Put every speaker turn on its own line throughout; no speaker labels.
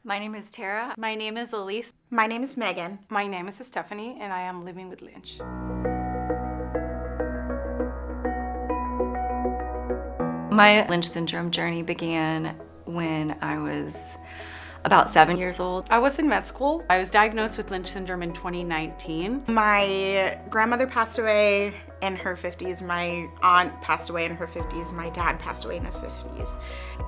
My name is Tara.
My name is Elise.
My name is Megan.
My name is Stephanie, and I am living with Lynch.
My Lynch syndrome journey began when I was about 7 years old.
I was in med school.
I was diagnosed with Lynch syndrome in 2019.
My grandmother passed away in her 50s. My aunt passed away in her 50s. My dad passed away in his 50s.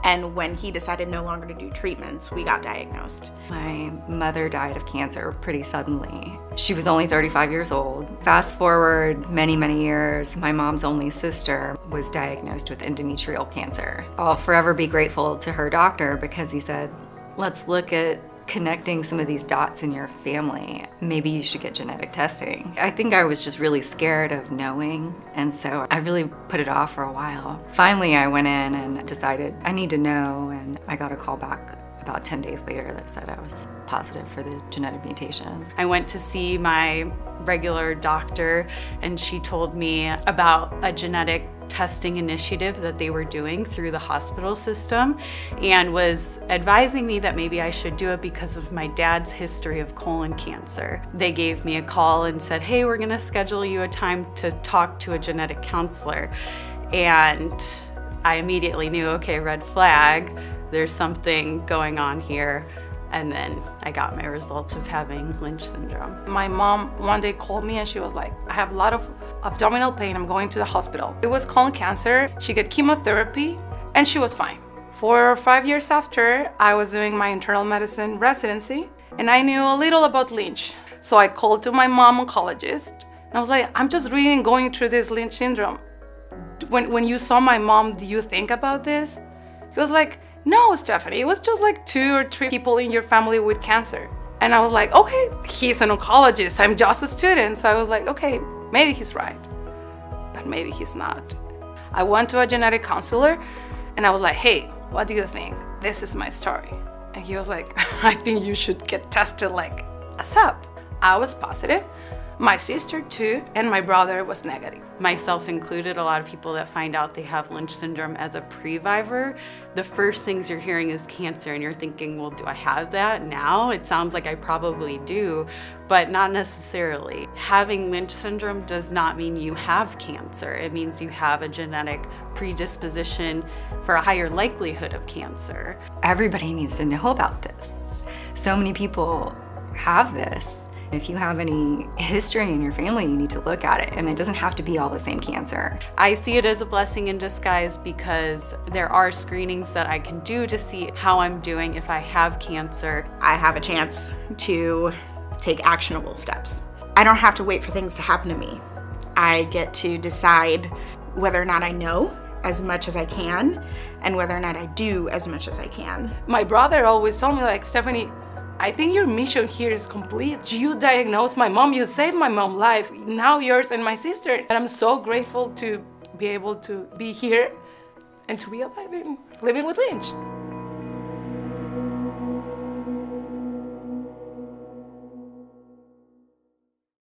And when he decided no longer to do treatments, we got diagnosed.
My mother died of cancer pretty suddenly. She was only 35 years old. Fast forward many, many years, my mom's only sister was diagnosed with endometrial cancer. I'll forever be grateful to her doctor because he said, let's look at connecting some of these dots in your family. Maybe you should get genetic testing. I think I was just really scared of knowing, and so I really put it off for a while. Finally, I went in and decided I need to know, and I got a call back about 10 days later that said I was positive for the genetic mutation.
I went to see my regular doctor, and she told me about a genetic testing initiative that they were doing through the hospital system and was advising me that maybe I should do it because of my dad's history of colon cancer. They gave me a call and said, hey, we're gonna schedule you a time to talk to a genetic counselor. And I immediately knew, okay, red flag, there's something going on here. And then I got my results of having Lynch syndrome.
My mom one day called me and she was like, I have a lot of abdominal pain, I'm going to the hospital. It was colon cancer, she got chemotherapy, and she was fine. 4 or 5 years after, I was doing my internal medicine residency, and I knew a little about Lynch. So I called to my mom oncologist, and I was like, I'm just really going through this Lynch syndrome. When you saw my mom, do you think about this? He was like, no, Stephanie, it was just like 2 or 3 people in your family with cancer. And I was like, okay, he's an oncologist, I'm just a student. So I was like, okay, maybe he's right, but maybe he's not. I went to a genetic counselor and I was like, hey, what do you think? This is my story. And he was like, I think you should get tested like ASAP. I was positive. My sister too, and my brother was negative.
Myself included, a lot of people that find out they have Lynch syndrome as a Previvor, the first things you're hearing is cancer, and you're thinking, well, do I have that now? It sounds like I probably do, but not necessarily. Having Lynch syndrome does not mean you have cancer. It means you have a genetic predisposition for a higher likelihood of cancer.
Everybody needs to know about this. So many people have this. If you have any history in your family, you need to look at it, and it doesn't have to be all the same cancer.
I see it as a blessing in disguise because there are screenings that I can do to see how I'm doing if I have cancer.
I have a chance to take actionable steps. I don't have to wait for things to happen to me. I get to decide whether or not I know as much as I can and whether or not I do as much as I can.
My brother always told me, like, Stephanie, I think your mission here is complete. You diagnosed my mom, you saved my mom's life, now yours and my sister. And I'm so grateful to be able to be here and to be alive and living with Lynch.